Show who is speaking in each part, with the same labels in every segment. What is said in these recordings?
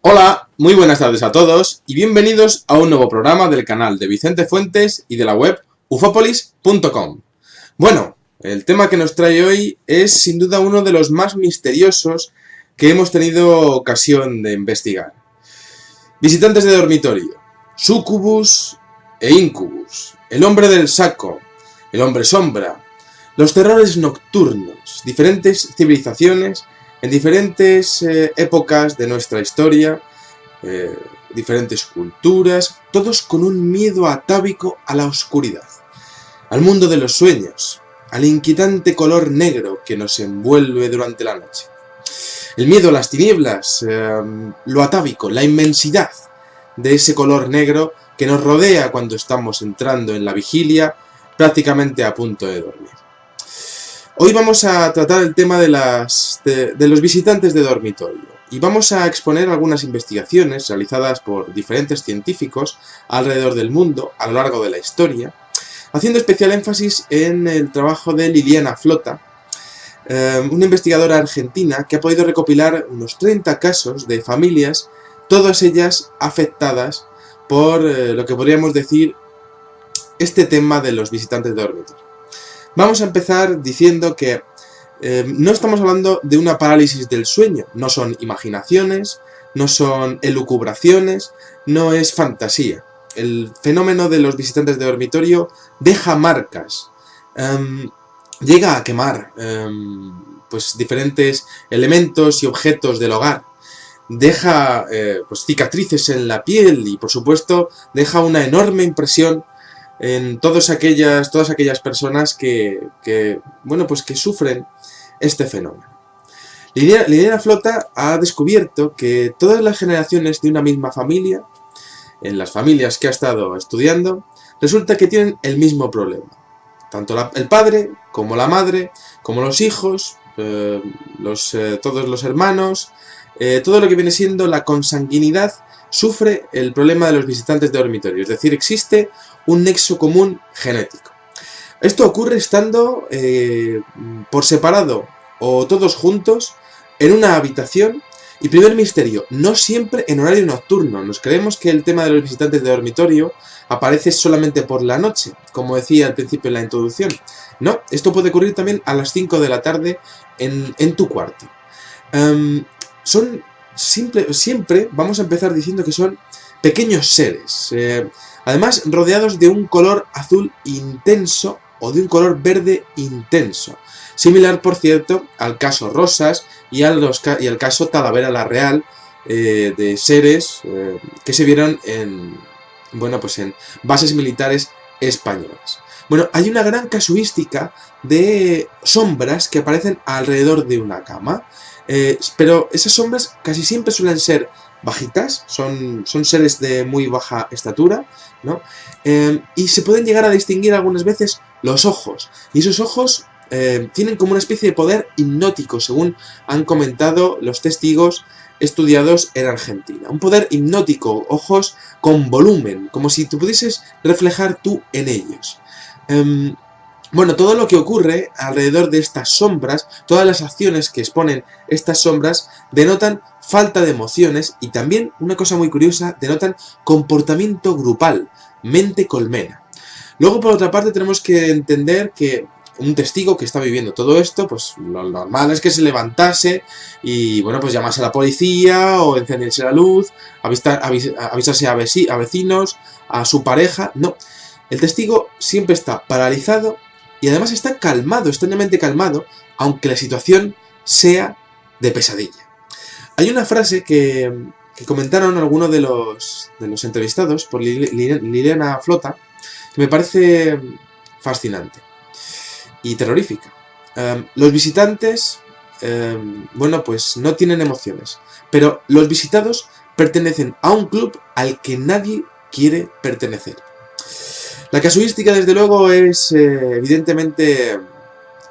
Speaker 1: Hola, muy buenas tardes a todos y bienvenidos a un nuevo programa del canal de Vicente Fuentes y de la web ufopolis.com. Bueno, el tema que nos trae hoy es sin duda uno de los más misteriosos que hemos tenido ocasión de investigar. Visitantes de dormitorio, sucubus e incubus, el hombre del saco, el hombre sombra, los terrores nocturnos, diferentes civilizaciones en diferentes épocas de nuestra historia, diferentes culturas, todos con un miedo atávico a la oscuridad, al mundo de los sueños, al inquietante color negro que nos envuelve durante la noche. El miedo a las tinieblas, lo atávico, la inmensidad de ese color negro que nos rodea cuando estamos entrando en la vigilia, prácticamente a punto de dormir. Hoy vamos a tratar el tema de los visitantes de dormitorio y vamos a exponer algunas investigaciones realizadas por diferentes científicos alrededor del mundo a lo largo de la historia, haciendo especial énfasis en el trabajo de Liliana Flota, una investigadora argentina que ha podido recopilar unos 30 casos de familias, todas ellas afectadas por lo que podríamos decir este tema de los visitantes de dormitorio. Vamos a empezar diciendo que no estamos hablando de una parálisis del sueño, no son imaginaciones, no son elucubraciones, no es fantasía. El fenómeno de los visitantes de dormitorio deja marcas, llega a quemar pues diferentes elementos y objetos del hogar, deja pues cicatrices en la piel y por supuesto deja una enorme impresión en todas aquellas personas que sufren este fenómeno. Liliana Flota ha descubierto que todas las generaciones de una misma familia, en las familias que ha estado estudiando, resulta que tienen el mismo problema. Tanto el padre, como la madre, como los hijos, todos los hermanos, todo lo que viene siendo la consanguinidad, sufre el problema de los visitantes de dormitorio, es decir, existe un nexo común genético. Esto ocurre estando por separado o todos juntos en una habitación. Y primer misterio, no siempre en horario nocturno. Nos creemos que el tema de los visitantes de dormitorio aparece solamente por la noche, como decía al principio en la introducción. No, esto puede ocurrir también a las 5 de la tarde en tu cuarto. Siempre vamos a empezar diciendo que son pequeños seres, además rodeados de un color azul intenso o de un color verde intenso, similar por cierto al caso Rosas y al caso Talavera la Real, de seres que se vieron en bases militares españolas. Bueno, hay una gran casuística de sombras que aparecen alrededor de una cama, pero esas sombras casi siempre suelen ser bajitas, son seres de muy baja estatura, ¿no? Y se pueden llegar a distinguir algunas veces los ojos, y esos ojos tienen como una especie de poder hipnótico, según han comentado los testigos estudiados en Argentina. Un poder hipnótico, ojos con volumen, como si tú pudieses reflejar tú en ellos. Bueno, todo lo que ocurre alrededor de estas sombras, todas las acciones que exponen estas sombras, denotan falta de emociones y también, una cosa muy curiosa, denotan comportamiento grupal, mente colmena. Luego, por otra parte, tenemos que entender que un testigo que está viviendo todo esto, pues lo normal es que se levantase y, bueno, pues llamase a la policía o encendiese la luz, avisase a vecinos, a su pareja. No, el testigo siempre está paralizado y además está calmado, extrañamente calmado, aunque la situación sea de pesadilla. Hay una frase que comentaron algunos de los entrevistados por Liliana Flota que me parece fascinante y terrorífica. Los visitantes, pues no tienen emociones, pero los visitados pertenecen a un club al que nadie quiere pertenecer. La casuística, desde luego, es evidentemente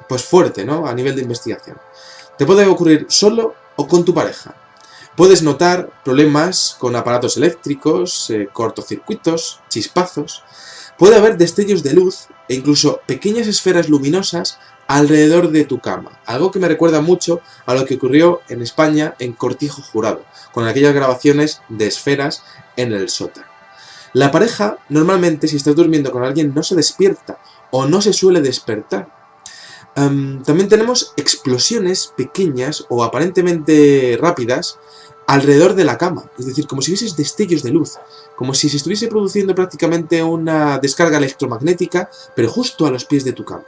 Speaker 1: pues fuerte, ¿no? A nivel de investigación. Te puede ocurrir solo o con tu pareja. Puedes notar problemas con aparatos eléctricos, cortocircuitos, chispazos. Puede haber destellos de luz e incluso pequeñas esferas luminosas alrededor de tu cama. Algo que me recuerda mucho a lo que ocurrió en España en Cortijo Jurado, con aquellas grabaciones de esferas en el sótano. La pareja, normalmente, si estás durmiendo con alguien, no se despierta o no se suele despertar. También tenemos explosiones pequeñas o aparentemente rápidas alrededor de la cama, es decir, como si vieses destellos de luz, como si se estuviese produciendo prácticamente una descarga electromagnética, pero justo a los pies de tu cama.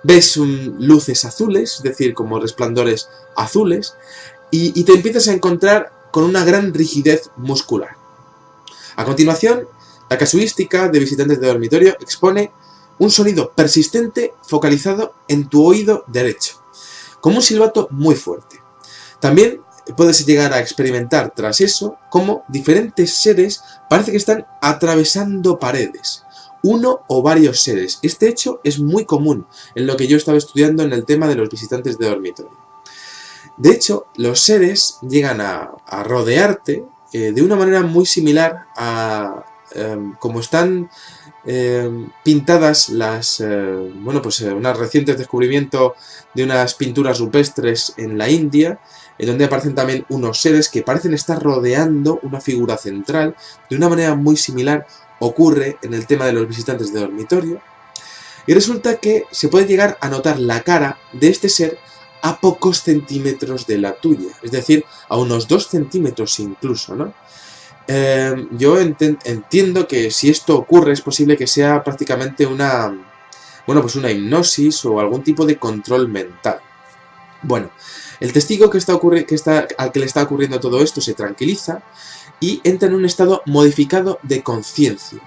Speaker 1: Ves luces azules, es decir, como resplandores azules, y te empiezas a encontrar con una gran rigidez muscular. A continuación, la casuística de visitantes de dormitorio expone un sonido persistente focalizado en tu oído derecho, como un silbato muy fuerte. También puedes llegar a experimentar tras eso cómo diferentes seres parece que están atravesando paredes, uno o varios seres. Este hecho es muy común en lo que yo estaba estudiando en el tema de los visitantes de dormitorio. De hecho, los seres llegan a rodearte de una manera muy similar a como están pintadas las unos recientes descubrimientos de unas pinturas rupestres en la India, en donde aparecen también unos seres que parecen estar rodeando una figura central. De una manera muy similar ocurre en el tema de los visitantes de dormitorio, y resulta que se puede llegar a notar la cara de este ser a pocos centímetros de la tuya, es decir, a unos 2 centímetros incluso, ¿no? Yo entiendo que si esto ocurre es posible que sea prácticamente una hipnosis o algún tipo de control mental. Bueno, el testigo al que le está ocurriendo todo esto se tranquiliza y entra en un estado modificado de conciencia.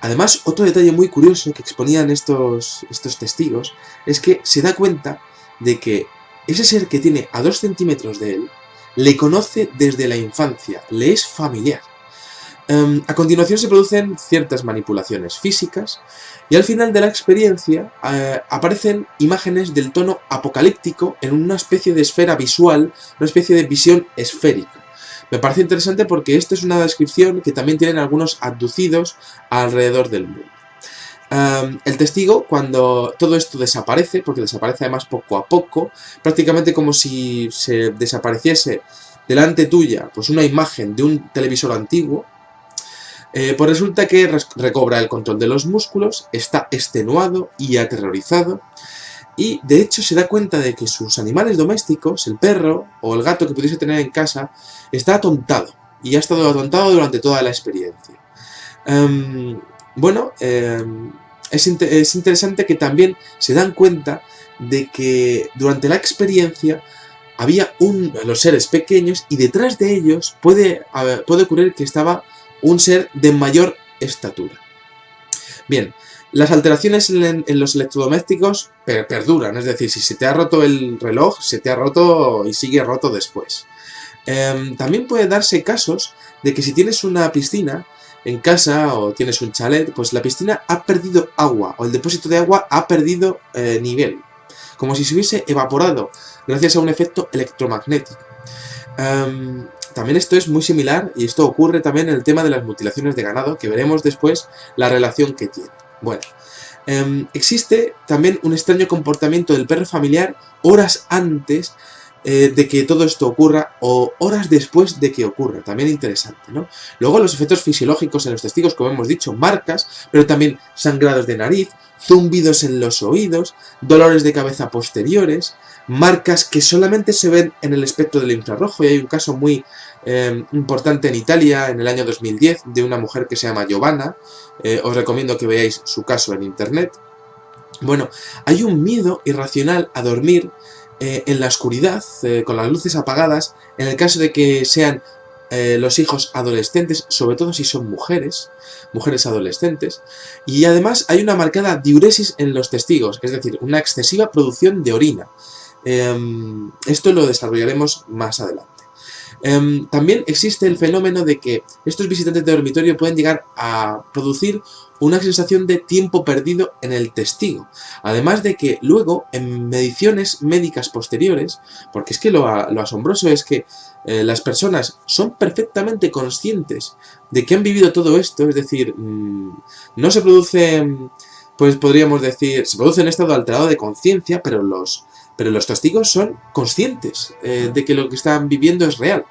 Speaker 1: Además, otro detalle muy curioso que exponían estos testigos es que se da cuenta de que ese ser que tiene a 2 centímetros de él le conoce desde la infancia, le es familiar. A continuación se producen ciertas manipulaciones físicas y al final de la experiencia aparecen imágenes del tono apocalíptico en una especie de esfera visual, una especie de visión esférica. Me parece interesante porque esta es una descripción que también tienen algunos abducidos alrededor del mundo. El testigo, cuando todo esto desaparece, porque desaparece además poco a poco, prácticamente como si se desapareciese delante tuya pues una imagen de un televisor antiguo, pues resulta que recobra el control de los músculos, está extenuado y aterrorizado, y de hecho se da cuenta de que sus animales domésticos, el perro o el gato que pudiese tener en casa, está atontado, y ha estado atontado durante toda la experiencia. Es interesante que también se dan cuenta de que durante la experiencia había los seres pequeños y detrás de ellos puede ocurrir que estaba un ser de mayor estatura. Bien, las alteraciones en los electrodomésticos perduran, es decir, si se te ha roto el reloj, se te ha roto y sigue roto después. También puede darse casos de que si tienes una piscina en casa o tienes un chalet, pues la piscina ha perdido agua o el depósito de agua ha perdido nivel, como si se hubiese evaporado gracias a un efecto electromagnético. También esto es muy similar y esto ocurre también en el tema de las mutilaciones de ganado, que veremos después la relación que tiene. Bueno, existe también un extraño comportamiento del perro familiar horas antes de que todo esto ocurra o horas después de que ocurra, también interesante, ¿no? Luego los efectos fisiológicos en los testigos, como hemos dicho, marcas, pero también sangrados de nariz, zumbidos en los oídos, dolores de cabeza posteriores, marcas que solamente se ven en el espectro del infrarrojo, y hay un caso muy importante en Italia en el año 2010 de una mujer que se llama Giovanna. Os recomiendo que veáis su caso en internet. Bueno, hay un miedo irracional a dormir en la oscuridad, con las luces apagadas, en el caso de que sean los hijos adolescentes, sobre todo si son mujeres adolescentes, y además hay una marcada diuresis en los testigos, es decir, una excesiva producción de orina. Esto lo desarrollaremos más adelante. También existe el fenómeno de que estos visitantes de dormitorio pueden llegar a producir una sensación de tiempo perdido en el testigo, además de que luego en mediciones médicas posteriores, porque es que lo asombroso es que las personas son perfectamente conscientes de que han vivido todo esto, es decir, no se produce pues podríamos decir, se produce en estado alterado de conciencia, pero los testigos son conscientes de que lo que están viviendo es real.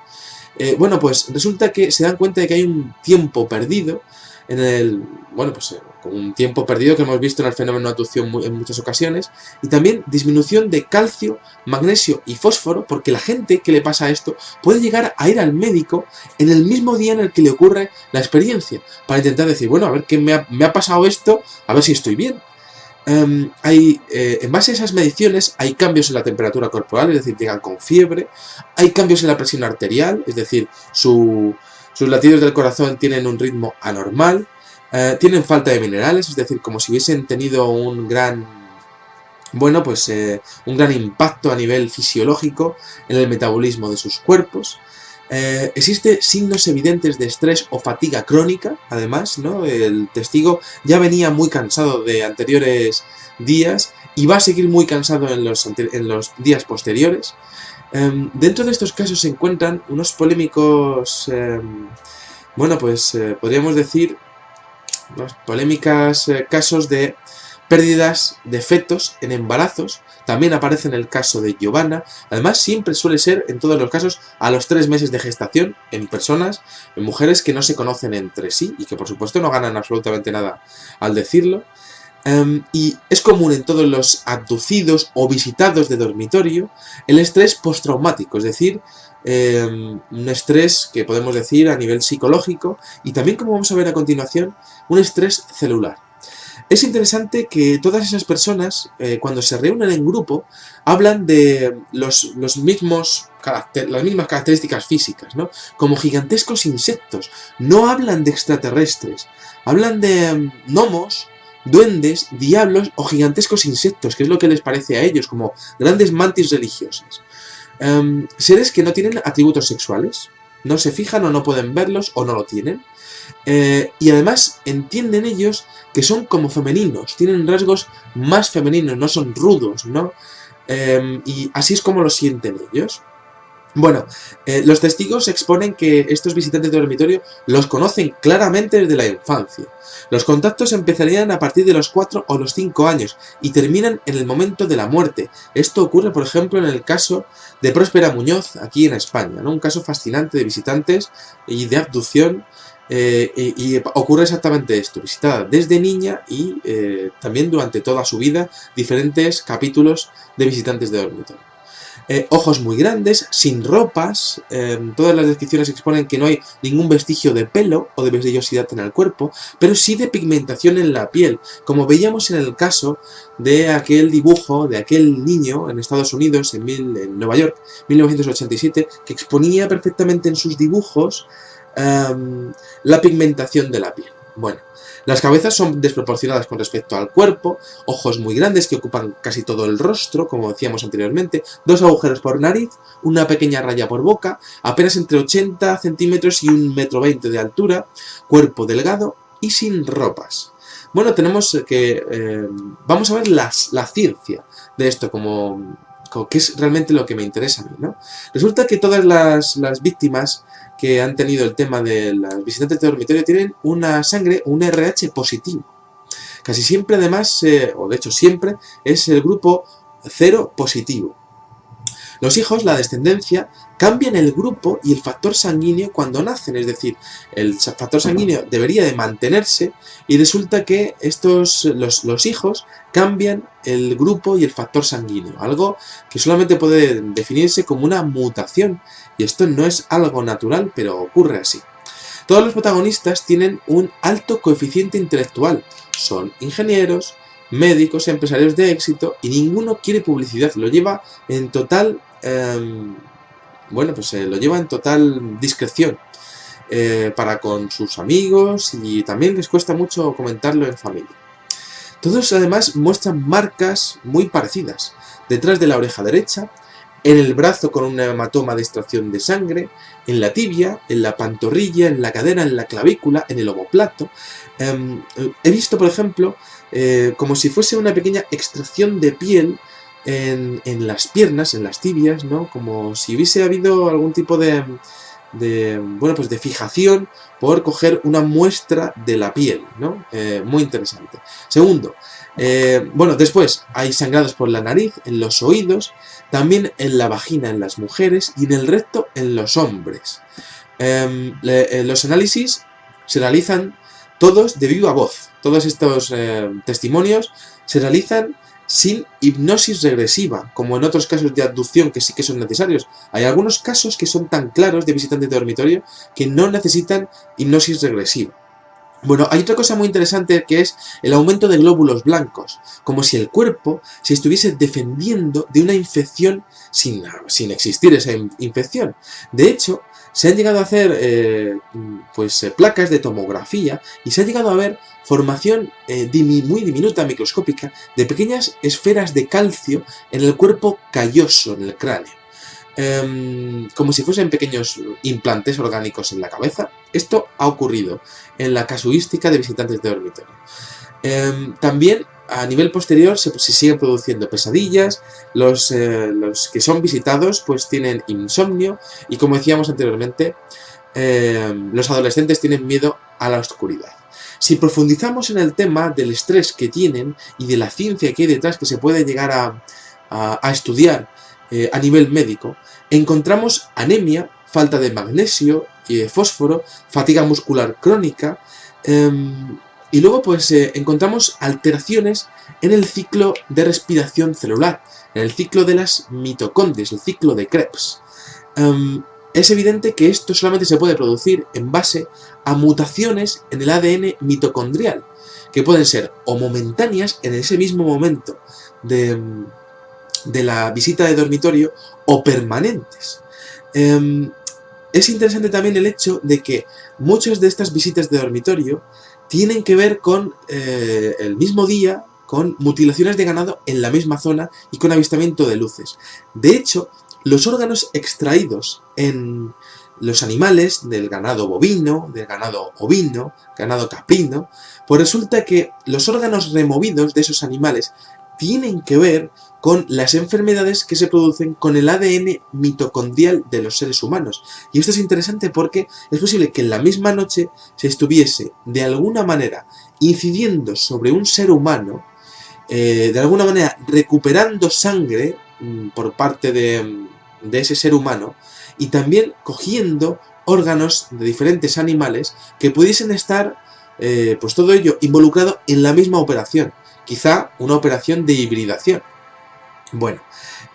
Speaker 1: Bueno, pues resulta que se dan cuenta de que hay un tiempo perdido en el... Bueno, pues un tiempo perdido que hemos visto en el fenómeno de abducción en muchas ocasiones, y también disminución de calcio, magnesio y fósforo, porque la gente que le pasa esto puede llegar a ir al médico en el mismo día en el que le ocurre la experiencia, para intentar decir, bueno, a ver qué me ha pasado esto, a ver si estoy bien. En base a esas mediciones hay cambios en la temperatura corporal, es decir, llegan con fiebre, hay cambios en la presión arterial, es decir, sus latidos del corazón tienen un ritmo anormal, tienen falta de minerales, es decir, como si hubiesen tenido un gran impacto a nivel fisiológico en el metabolismo de sus cuerpos. Existe signos evidentes de estrés o fatiga crónica, además, ¿no? El testigo ya venía muy cansado de anteriores días y va a seguir muy cansado en los días posteriores. Dentro de estos casos se encuentran unos polémicos, podríamos decir, unos polémicos casos de pérdidas de fetos en embarazos. También aparece en el caso de Giovanna. Además, siempre suele ser, en todos los casos, a los 3 meses de gestación, en personas, en mujeres que no se conocen entre sí y que, por supuesto, no ganan absolutamente nada al decirlo. Y es común en todos los abducidos o visitados de dormitorio el estrés postraumático, es decir, un estrés que podemos decir a nivel psicológico y también, como vamos a ver a continuación, un estrés celular. Es interesante que todas esas personas, cuando se reúnen en grupo, hablan de las mismas características físicas, ¿no? Como gigantescos insectos. No hablan de extraterrestres, hablan de gnomos, duendes, diablos o gigantescos insectos, que es lo que les parece a ellos, como grandes mantis religiosas. Seres que no tienen atributos sexuales, no se fijan o no pueden verlos o no lo tienen. Y además entienden ellos que son como femeninos, tienen rasgos más femeninos, no son rudos, ¿no? Y así es como lo sienten ellos. Bueno, los testigos exponen que estos visitantes de dormitorio los conocen claramente desde la infancia. Los contactos empezarían a partir de los 4 o los 5 años y terminan en el momento de la muerte. Esto ocurre, por ejemplo, en el caso de Próspera Muñoz, aquí en España, ¿no? Un caso fascinante de visitantes y de abducción. Y ocurre exactamente esto, visitada desde niña y también durante toda su vida diferentes capítulos de visitantes de dormitorio. Ojos muy grandes, sin ropas, todas las descripciones exponen que no hay ningún vestigio de pelo o de vellosidad en el cuerpo, pero sí de pigmentación en la piel, como veíamos en el caso de aquel dibujo de aquel niño en Estados Unidos, en Nueva York, 1987, que exponía perfectamente en sus dibujos la pigmentación de la piel. Bueno, las cabezas son desproporcionadas con respecto al cuerpo, ojos muy grandes que ocupan casi todo el rostro, como decíamos anteriormente, 2 agujeros por nariz, una pequeña raya por boca, apenas entre 80 centímetros y 1,20 m de altura, cuerpo delgado y sin ropas. Bueno, tenemos que... vamos a ver la ciencia de esto, que es realmente lo que me interesa a mí, ¿no? Resulta que todas las víctimas que han tenido el tema de las visitantes de dormitorio tienen una sangre, un RH positivo. Casi siempre además, o de hecho siempre, es el grupo 0 positivo. Los hijos, la descendencia, cambian el grupo y el factor sanguíneo cuando nacen, es decir, el factor sanguíneo debería de mantenerse y resulta que los hijos cambian el grupo y el factor sanguíneo, algo que solamente puede definirse como una mutación, y esto no es algo natural, pero ocurre así. Todos los protagonistas tienen un alto coeficiente intelectual, son ingenieros, médicos, empresarios de éxito y ninguno quiere publicidad, lo lleva en total, lo lleva en total discreción para con sus amigos y también les cuesta mucho comentarlo en familia. Todos además muestran marcas muy parecidas, detrás de la oreja derecha, en el brazo con un hematoma de extracción de sangre, en la tibia, en la pantorrilla, en la cadera, en la clavícula, en el omoplato. He visto, por ejemplo, como si fuese una pequeña extracción de piel en las piernas, en las tibias, ¿no? Como si hubiese habido algún tipo de bueno, pues de fijación por coger una muestra de la piel, ¿no? Muy interesante. Segundo, bueno, después hay sangrados por la nariz, en los oídos, también en la vagina en las mujeres y en el recto en los hombres. Los análisis se realizan todos de viva voz. Todos estos testimonios se realizan sin hipnosis regresiva, como en otros casos de abducción que sí que son necesarios. Hay algunos casos que son tan claros de visitantes de dormitorio que no necesitan hipnosis regresiva. Bueno, hay otra cosa muy interesante que es el aumento de glóbulos blancos, como si el cuerpo se estuviese defendiendo de una infección sin existir esa infección. De hecho, se han llegado a hacer placas de tomografía y se ha llegado a ver formación muy diminuta, microscópica, de pequeñas esferas de calcio en el cuerpo calloso, en el cráneo. Como si fuesen pequeños implantes orgánicos en la cabeza. Esto ha ocurrido en la casuística de visitantes de dormitorio. También a nivel posterior se siguen produciendo pesadillas, los que son visitados pues tienen insomnio y, como decíamos anteriormente, los adolescentes tienen miedo a la oscuridad. Si profundizamos en el tema del estrés que tienen y de la ciencia que hay detrás que se puede llegar a estudiar a nivel médico, encontramos anemia, falta de magnesio y de fósforo, fatiga muscular crónica, y luego pues encontramos alteraciones en el ciclo de respiración celular, en el ciclo de las mitocondrias, el ciclo de Krebs. Es evidente que esto solamente se puede producir en base a mutaciones en el ADN mitocondrial, que pueden ser o momentáneas en ese mismo momento de la visita de dormitorio o permanentes. Es interesante también el hecho de que muchas de estas visitas de dormitorio tienen que ver con el mismo día, con mutilaciones de ganado en la misma zona y con avistamiento de luces. De hecho, los órganos extraídos en los animales del ganado bovino, del ganado ovino, ganado caprino, pues resulta que los órganos removidos de esos animales tienen que ver con las enfermedades que se producen con el ADN mitocondrial de los seres humanos. Y esto es interesante porque es posible que en la misma noche se estuviese de alguna manera incidiendo sobre un ser humano, de alguna manera recuperando sangre por parte de ese ser humano y también cogiendo órganos de diferentes animales que pudiesen estar, pues todo ello involucrado en la misma operación. Quizá una operación de hibridación. Bueno,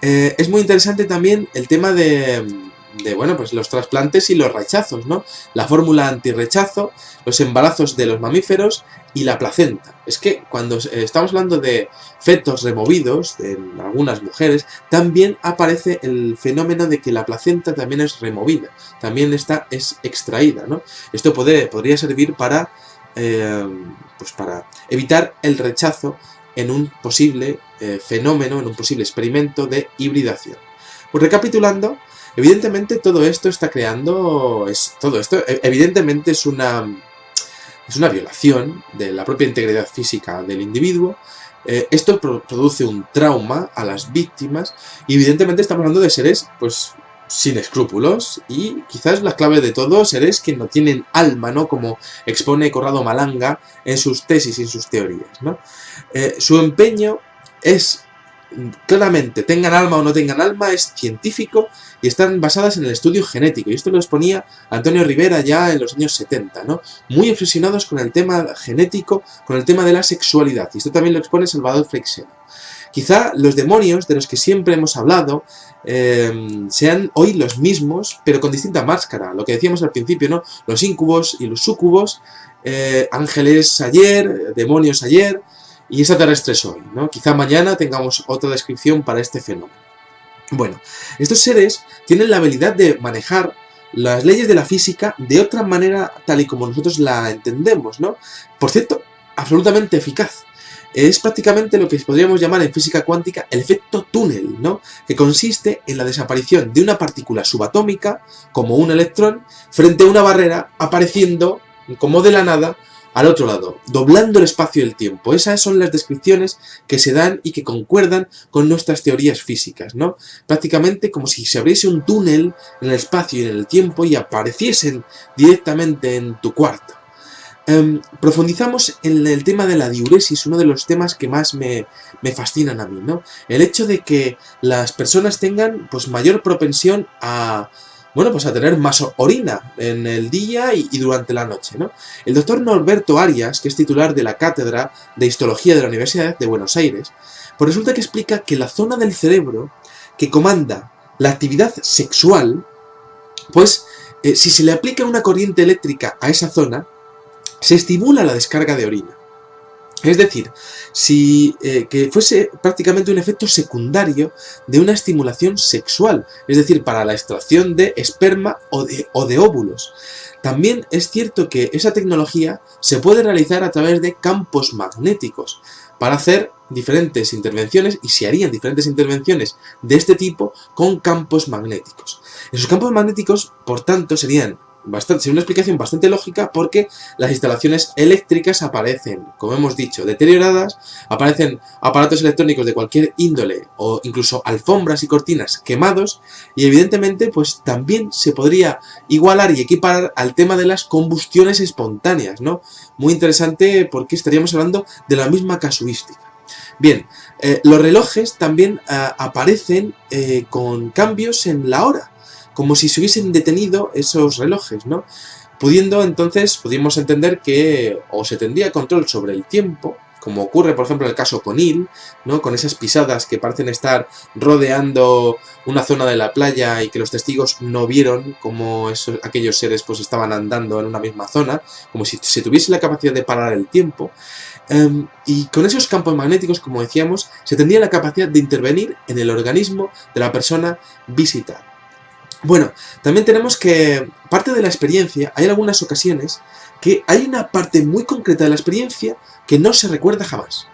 Speaker 1: es muy interesante también el tema de bueno, pues los trasplantes y los rechazos, ¿no? La fórmula antirrechazo, los embarazos de los mamíferos y la placenta. Es que cuando estamos hablando de fetos removidos en algunas mujeres, también aparece el fenómeno de que la placenta también es removida, también es extraída, ¿no? Esto podría servir para evitar el rechazo en un posible fenómeno, en un posible experimento de hibridación. Pues recapitulando, evidentemente todo esto está creando, evidentemente es una violación de la propia integridad física del individuo. Esto produce un trauma a las víctimas y evidentemente estamos hablando de seres pues sin escrúpulos y quizás la clave de todo, seres que no tienen alma, ¿no? Como expone Corrado Malanga en sus tesis y en sus teorías, ¿no? Su empeño es, claramente, tengan alma o no tengan alma, es científico y están basadas en el estudio genético. Y esto lo exponía Antonio Rivera ya en los años 70, ¿no? Muy obsesionados con el tema genético, con el tema de la sexualidad. Y esto también lo expone Salvador Freixedo. Quizá los demonios de los que siempre hemos hablado sean hoy los mismos, pero con distinta máscara. Lo que decíamos al principio, ¿no? Los incubos y los súcubos, ángeles ayer, demonios ayer y extraterrestres hoy, ¿no? Quizá mañana tengamos otra descripción para este fenómeno. Bueno, estos seres tienen la habilidad de manejar las leyes de la física de otra manera tal y como nosotros la entendemos, ¿no? Por cierto, absolutamente eficaz. Es prácticamente lo que podríamos llamar en física cuántica el efecto túnel, ¿no? Que consiste en la desaparición de una partícula subatómica, como un electrón, frente a una barrera, apareciendo, como de la nada, al otro lado, doblando el espacio y el tiempo. Esas son las descripciones que se dan y que concuerdan con nuestras teorías físicas, ¿no? Prácticamente como si se abriese un túnel en el espacio y en el tiempo y apareciesen directamente en tu cuarto. Profundizamos en el tema de la diuresis, uno de los temas que más me fascinan a mí, ¿no? El hecho de que las personas tengan pues mayor propensión a, bueno, pues a tener más orina en el día y durante la noche, ¿no? El doctor Norberto Arias, que es titular de la Cátedra de Histología de la Universidad de Buenos Aires, pues resulta que explica que la zona del cerebro que comanda la actividad sexual, pues si se le aplica una corriente eléctrica a esa zona, se estimula la descarga de orina. Es decir, si que fuese prácticamente un efecto secundario de una estimulación sexual, es decir, para la extracción de esperma o de óvulos. También es cierto que esa tecnología se puede realizar a través de campos magnéticos para hacer diferentes intervenciones, y se harían diferentes intervenciones de este tipo con campos magnéticos. Esos campos magnéticos, por tanto, sería una explicación bastante lógica, porque las instalaciones eléctricas aparecen, como hemos dicho, deterioradas, aparecen aparatos electrónicos de cualquier índole o incluso alfombras y cortinas quemados, y evidentemente pues también se podría igualar y equiparar al tema de las combustiones espontáneas, ¿no? Muy interesante, porque estaríamos hablando de la misma casuística. Bien, los relojes también aparecen con cambios en la hora, como si se hubiesen detenido esos relojes, ¿no? Pudiéramos entender que o se tendría control sobre el tiempo, como ocurre por ejemplo en el caso Conil, ¿no? Con esas pisadas que parecen estar rodeando una zona de la playa y que los testigos no vieron cómo aquellos seres pues estaban andando en una misma zona, como si se tuviese la capacidad de parar el tiempo. Y con esos campos magnéticos, como decíamos, se tendría la capacidad de intervenir en el organismo de la persona visitada. Bueno, también tenemos que, parte de la experiencia, hay algunas ocasiones que hay una parte muy concreta de la experiencia que no se recuerda jamás.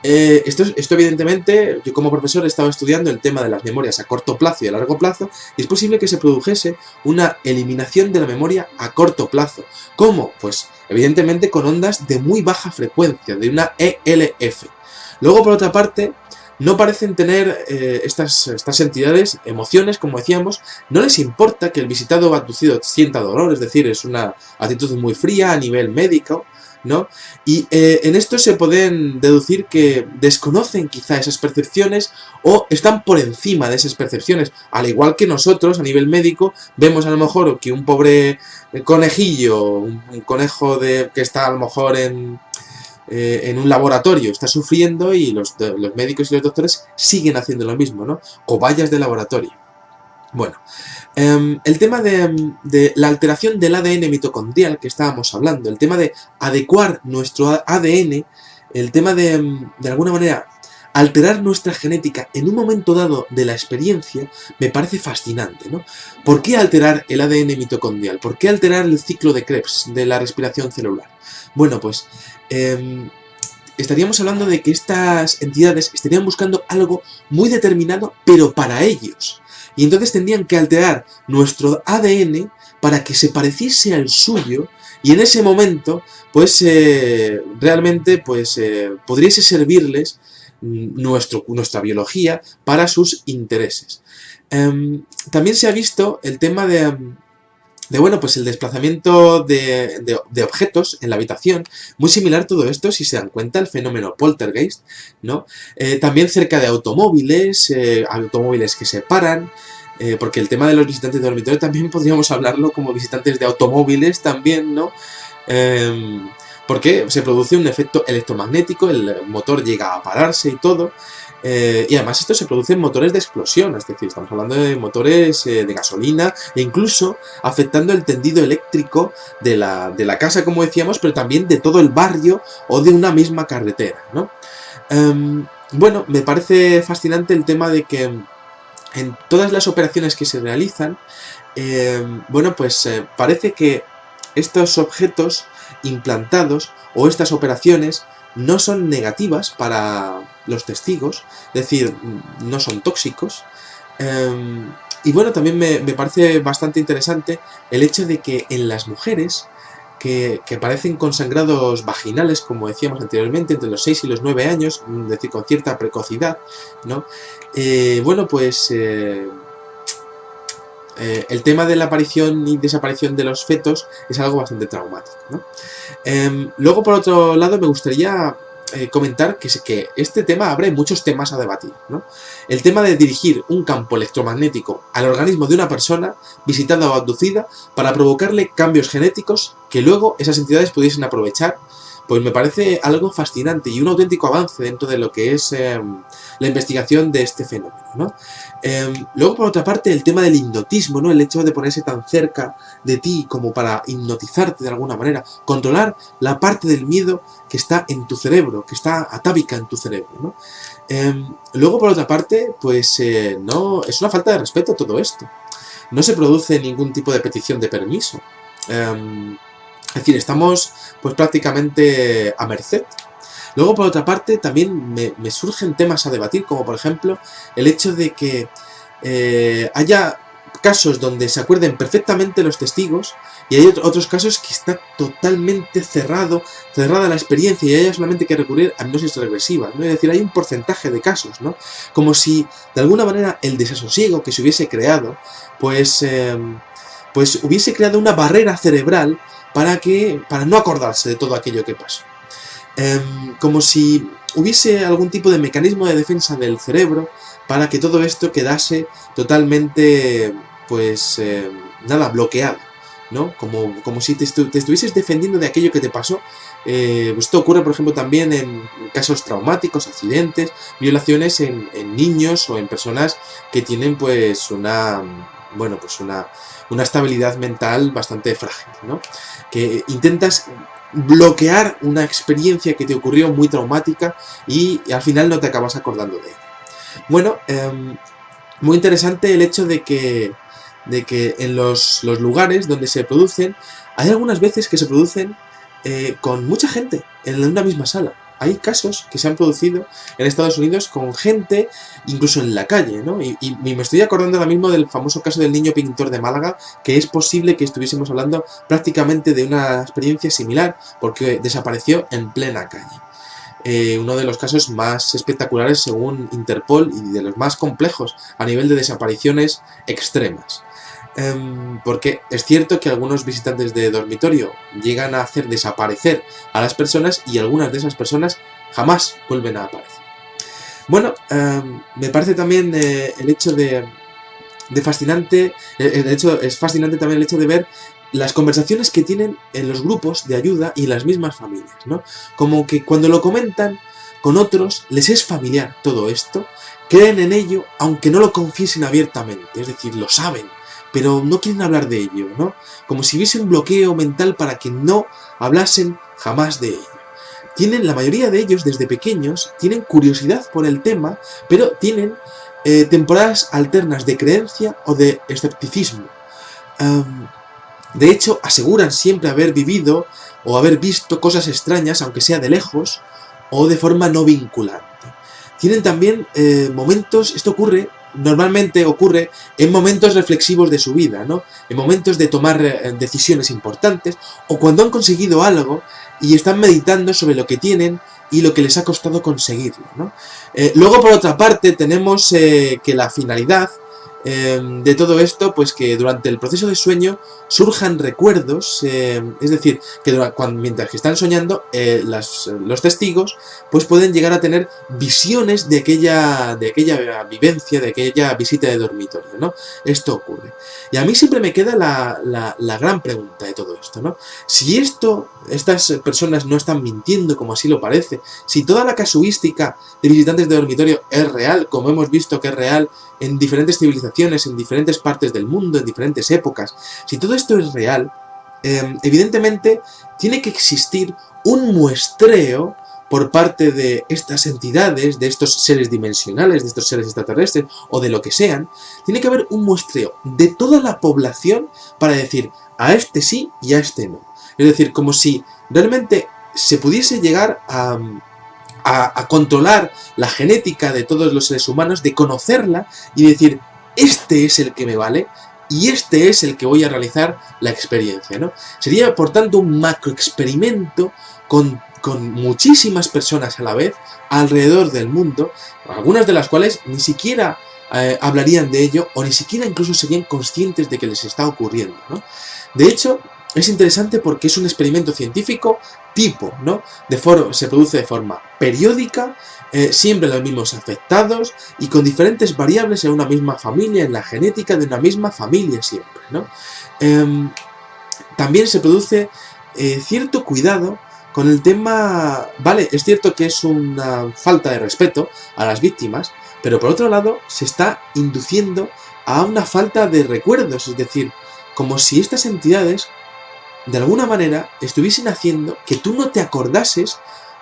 Speaker 1: Esto evidentemente, yo como profesor he estado estudiando el tema de las memorias a corto plazo y a largo plazo, y es posible que se produjese una eliminación de la memoria a corto plazo. ¿Cómo? Pues evidentemente con ondas de muy baja frecuencia, de una ELF. Luego, por otra parte, no parecen tener estas entidades emociones, como decíamos. No les importa que el visitado abducido sienta dolor, es decir, es una actitud muy fría a nivel médico, ¿no? Y en esto se pueden deducir que desconocen quizá esas percepciones o están por encima de esas percepciones, al igual que nosotros a nivel médico vemos a lo mejor que un pobre conejillo, un conejo que está a lo mejor en un laboratorio está sufriendo, y los médicos y los doctores siguen haciendo lo mismo, ¿no? Cobayas de laboratorio. Bueno, el tema de la alteración del ADN mitocondrial que estábamos hablando, el tema de adecuar nuestro ADN, el tema de alguna manera alterar nuestra genética en un momento dado de la experiencia, me parece fascinante, ¿no? ¿Por qué alterar el ADN mitocondrial? ¿Por qué alterar el ciclo de Krebs de la respiración celular? Bueno, pues estaríamos hablando de que estas entidades estarían buscando algo muy determinado, pero para ellos. Y entonces tendrían que alterar nuestro ADN para que se pareciese al suyo, y en ese momento, pues realmente pues podríase servirles nuestra biología para sus intereses. También se ha visto el tema bueno, pues el desplazamiento de objetos en la habitación, muy similar todo esto, si se dan cuenta, el fenómeno poltergeist, ¿no? También cerca de automóviles que se paran, porque el tema de los visitantes de dormitorio también podríamos hablarlo como visitantes de automóviles también, ¿no? Porque se produce un efecto electromagnético, el motor llega a pararse y todo. Y además esto se produce en motores de explosión, es decir, estamos hablando de motores de gasolina, e incluso afectando el tendido eléctrico de la casa, como decíamos, pero también de todo el barrio o de una misma carretera, ¿no? Bueno, me parece fascinante el tema de que en todas las operaciones que se realizan, bueno, pues parece que estos objetos implantados o estas operaciones no son negativas para los testigos, es decir, no son tóxicos. Y bueno, también me parece bastante interesante el hecho de que en las mujeres que aparecen con sangrados vaginales, como decíamos anteriormente, entre los 6 y los 9 años, es decir, con cierta precocidad, ¿no? Bueno, pues el tema de la aparición y desaparición de los fetos es algo bastante traumático, ¿no? Luego, por otro lado, me gustaría comentar que este tema abre muchos temas a debatir, ¿no? El tema de dirigir un campo electromagnético al organismo de una persona visitada o abducida para provocarle cambios genéticos que luego esas entidades pudiesen aprovechar, pues me parece algo fascinante y un auténtico avance dentro de lo que es la investigación de este fenómeno, ¿no? Luego, por otra parte, el tema del hipnotismo, ¿no? El hecho de ponerse tan cerca de ti como para hipnotizarte de alguna manera, controlar la parte del miedo que está en tu cerebro, que está atávica en tu cerebro, ¿no? Luego, por otra parte, pues no, es una falta de respeto todo esto. No se produce ningún tipo de petición de permiso. Es decir, estamos pues prácticamente a merced. Luego, por otra parte, también me surgen temas a debatir, como por ejemplo el hecho de que haya casos donde se acuerden perfectamente los testigos y hay otros casos que está totalmente cerrada la experiencia y haya solamente que recurrir a hipnosis regresiva, ¿no? Es decir, hay un porcentaje de casos, ¿no? Como si de alguna manera el desasosiego que se hubiese creado, pues hubiese creado una barrera cerebral para no acordarse de todo aquello que pasó. Como si hubiese algún tipo de mecanismo de defensa del cerebro para que todo esto quedase totalmente, pues, bloqueado, ¿no? Como si te estuvieses defendiendo de aquello que te pasó. Esto ocurre, por ejemplo, también en casos traumáticos, accidentes, violaciones en niños o en personas que tienen, pues, una estabilidad mental bastante frágil, ¿no? Que intentas bloquear una experiencia que te ocurrió muy traumática y al final no te acabas acordando de ella. Bueno, muy interesante el hecho de que en los lugares donde se producen, hay algunas veces que se producen con mucha gente en una misma sala. Hay casos que se han producido en Estados Unidos con gente, incluso en la calle, ¿no? Y me estoy acordando ahora mismo del famoso caso del niño pintor de Málaga, que es posible que estuviésemos hablando prácticamente de una experiencia similar, porque desapareció en plena calle. Uno de los casos más espectaculares según Interpol y de los más complejos a nivel de desapariciones extremas. Porque es cierto que algunos visitantes de dormitorio llegan a hacer desaparecer a las personas y algunas de esas personas jamás vuelven a aparecer. Bueno, me parece también el hecho de fascinante, de hecho es fascinante también el hecho de ver las conversaciones que tienen en los grupos de ayuda y en las mismas familias, ¿no? Como que cuando lo comentan con otros les es familiar todo esto, creen en ello aunque no lo confiesen abiertamente, es decir, lo saben, pero no quieren hablar de ello, ¿no? Como si hubiese un bloqueo mental para que no hablasen jamás de ello. La mayoría de ellos, desde pequeños, tienen curiosidad por el tema, pero tienen temporadas alternas de creencia o de escepticismo. De hecho, aseguran siempre haber vivido o haber visto cosas extrañas, aunque sea de lejos, o de forma no vinculante. Tienen también momentos, normalmente ocurre en momentos reflexivos de su vida, ¿no? En momentos de tomar decisiones importantes o cuando han conseguido algo y están meditando sobre lo que tienen y lo que les ha costado conseguirlo, ¿no? Luego, por otra parte, tenemos que la finalidad de todo esto, pues que durante el proceso de sueño surjan recuerdos, es decir, que mientras que están soñando, los testigos pues pueden llegar a tener visiones de aquella vivencia, de aquella visita de dormitorio, ¿no? Esto ocurre. Y a mí siempre me queda la gran pregunta de todo esto, ¿no? Si estas personas no están mintiendo como así lo parece, si toda la casuística de visitantes de dormitorio es real, como hemos visto que es real en diferentes civilizaciones, en diferentes partes del mundo, en diferentes épocas, si todo esto es real, evidentemente tiene que existir un muestreo por parte de estas entidades, de estos seres dimensionales, de estos seres extraterrestres, o de lo que sean, tiene que haber un muestreo de toda la población para decir a este sí y a este no. Es decir, como si realmente se pudiese llegar a controlar la genética de todos los seres humanos, de conocerla y decir, este es el que me vale, y este es el que voy a realizar la experiencia, ¿no? Sería, por tanto, un macroexperimento con muchísimas personas a la vez alrededor del mundo, algunas de las cuales ni siquiera hablarían de ello o ni siquiera incluso serían conscientes de que les está ocurriendo, ¿no? De hecho, es interesante porque es un experimento científico tipo, ¿no? Se produce de forma periódica, siempre los mismos afectados y con diferentes variables en una misma familia, en la genética de una misma familia siempre, ¿no? También se produce cierto cuidado con el tema. Vale, es cierto que es una falta de respeto a las víctimas, pero por otro lado se está induciendo a una falta de recuerdos, es decir, como si estas entidades de alguna manera estuviesen haciendo que tú no te acordases,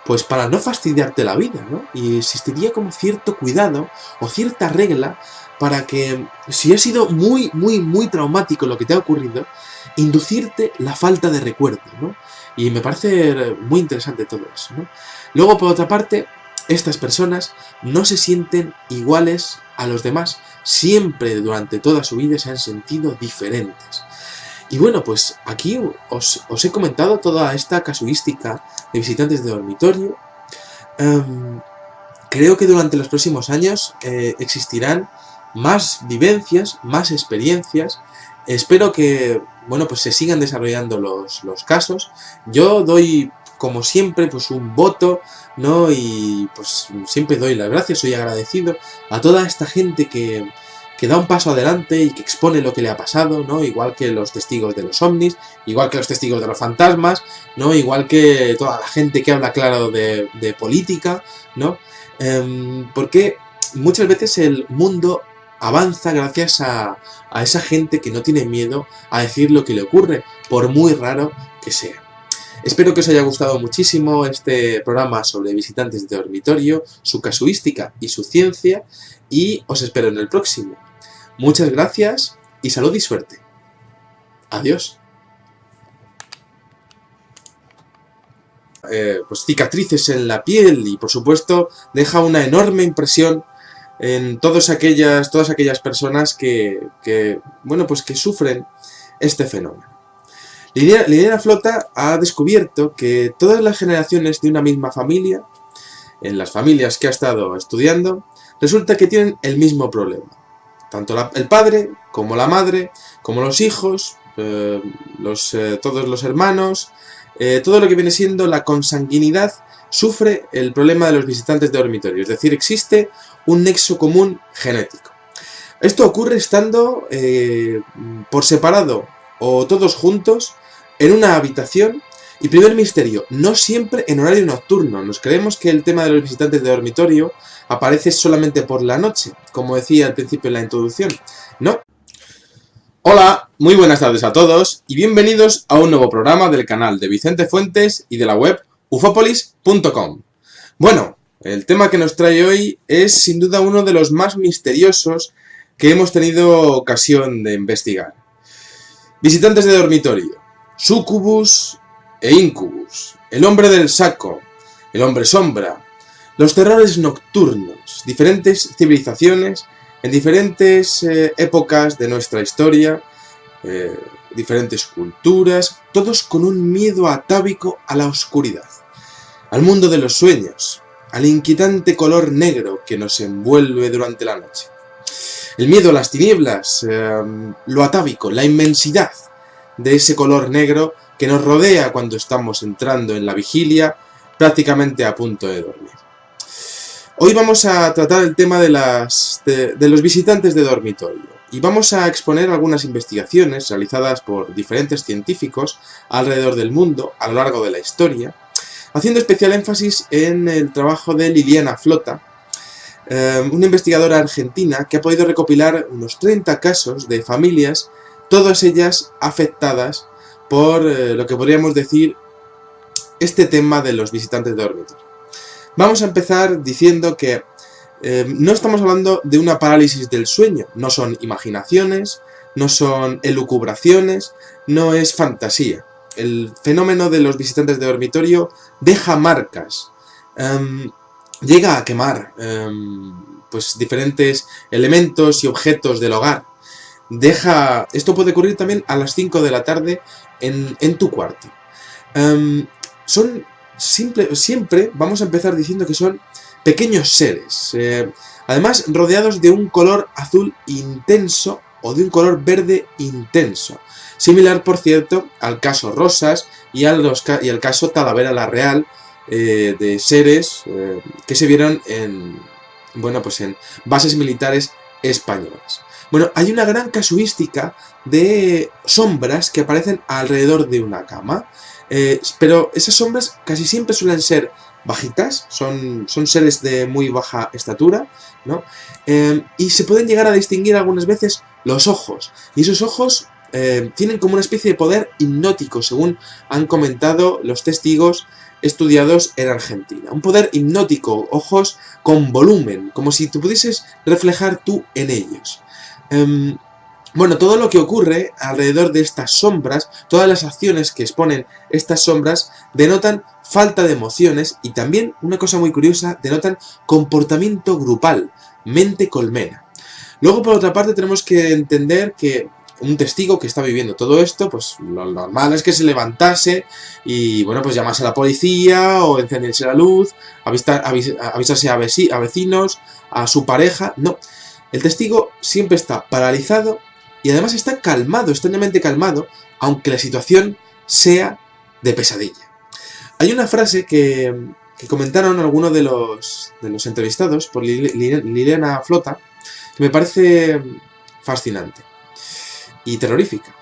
Speaker 1: pues para no fastidiarte la vida, ¿no? Y existiría como cierto cuidado o cierta regla para que, si ha sido muy, muy, muy traumático lo que te ha ocurrido, inducirte la falta de recuerdo, ¿no? Y me parece muy interesante todo eso, ¿no? Luego, por otra parte, estas personas no se sienten iguales a los demás. Siempre durante toda su vida se han sentido diferentes. Y bueno, pues aquí os he comentado toda esta casuística de visitantes de dormitorio. Creo que durante los próximos años existirán más vivencias, más experiencias. Espero que, bueno, pues se sigan desarrollando los casos. Yo doy, como siempre, pues un voto, ¿no? Y pues siempre doy las gracias, soy agradecido a toda esta gente que da un paso adelante y que expone lo que le ha pasado, ¿no? Igual que los testigos de los ovnis, igual que los testigos de los fantasmas, ¿no? Igual que toda la gente que habla claro de política, ¿no? Porque muchas veces el mundo avanza gracias a esa gente que no tiene miedo a decir lo que le ocurre, por muy raro que sea. Espero que os haya gustado muchísimo este programa sobre visitantes de dormitorio, su casuística y su ciencia, y os espero en el próximo. Muchas gracias y salud y suerte. Adiós. Pues cicatrices en la piel y por supuesto deja una enorme impresión en todas aquellas personas que bueno, pues que sufren este fenómeno. Liliana Flota ha descubierto que todas las generaciones de una misma familia, en las familias que ha estado estudiando, resulta que tienen el mismo problema. Tanto el padre, como la madre, como los hijos, todos los hermanos, todo lo que viene siendo la consanguinidad, sufre el problema de los visitantes de dormitorio. Es decir, existe un nexo común genético. Esto ocurre estando por separado o todos juntos en una habitación. Y primer misterio, no siempre en horario nocturno. Nos creemos que el tema de los visitantes de dormitorio aparece solamente por la noche, como decía al principio en la introducción. No. Hola, muy buenas tardes a todos y bienvenidos a un nuevo programa del canal de Vicente Fuentes y de la web ufopolis.com. Bueno, el tema que nos trae hoy es sin duda uno de los más misteriosos que hemos tenido ocasión de investigar. Visitantes de dormitorio, sucubus e incubus, el hombre del saco, el hombre sombra, los terrores nocturnos, diferentes civilizaciones en diferentes épocas de nuestra historia, diferentes culturas, todos con un miedo atávico a la oscuridad, al mundo de los sueños, al inquietante color negro que nos envuelve durante la noche. El miedo a las tinieblas, lo atávico, la inmensidad de ese color negro que nos rodea cuando estamos entrando en la vigilia, prácticamente a punto de dormir. Hoy vamos a tratar el tema de los visitantes de dormitorio y vamos a exponer algunas investigaciones realizadas por diferentes científicos alrededor del mundo a lo largo de la historia, haciendo especial énfasis en el trabajo de Liliana Flota, una investigadora argentina que ha podido recopilar unos 30 casos de familias, todas ellas afectadas por lo que podríamos decir este tema de los visitantes de dormitorio. Vamos a empezar diciendo que no estamos hablando de una parálisis del sueño, no son imaginaciones, no son elucubraciones, no es fantasía. El fenómeno de los visitantes de dormitorio deja marcas, llega a quemar pues diferentes elementos y objetos del hogar. Esto puede ocurrir también a las 5 de la tarde en tu cuarto. Siempre vamos a empezar diciendo que son pequeños seres, además rodeados de un color azul intenso o de un color verde intenso, similar por cierto al caso Rosas y al caso Talavera la Real, de seres que se vieron en bases militares españolas. Bueno, hay una gran casuística de sombras que aparecen alrededor de una cama, pero esas sombras casi siempre suelen ser bajitas, son seres de muy baja estatura, ¿no? Y se pueden llegar a distinguir algunas veces los ojos, y esos ojos tienen como una especie de poder hipnótico, según han comentado los testigos estudiados en Argentina. Un poder hipnótico, ojos con volumen, como si te pudieses reflejar tú en ellos. Bueno, todo lo que ocurre alrededor de estas sombras, todas las acciones que exponen estas sombras, denotan falta de emociones y también, una cosa muy curiosa, denotan comportamiento grupal, mente colmena. Luego, por otra parte, tenemos que entender que un testigo que está viviendo todo esto, pues lo normal es que se levantase y, bueno, pues llamase a la policía o encendiese la luz, avisase a vecinos, a su pareja. No, el testigo siempre está paralizado y además está calmado, extrañamente calmado, aunque la situación sea de pesadilla. Hay una frase que comentaron algunos de los entrevistados por Liliana Flota, que me parece fascinante y terrorífica.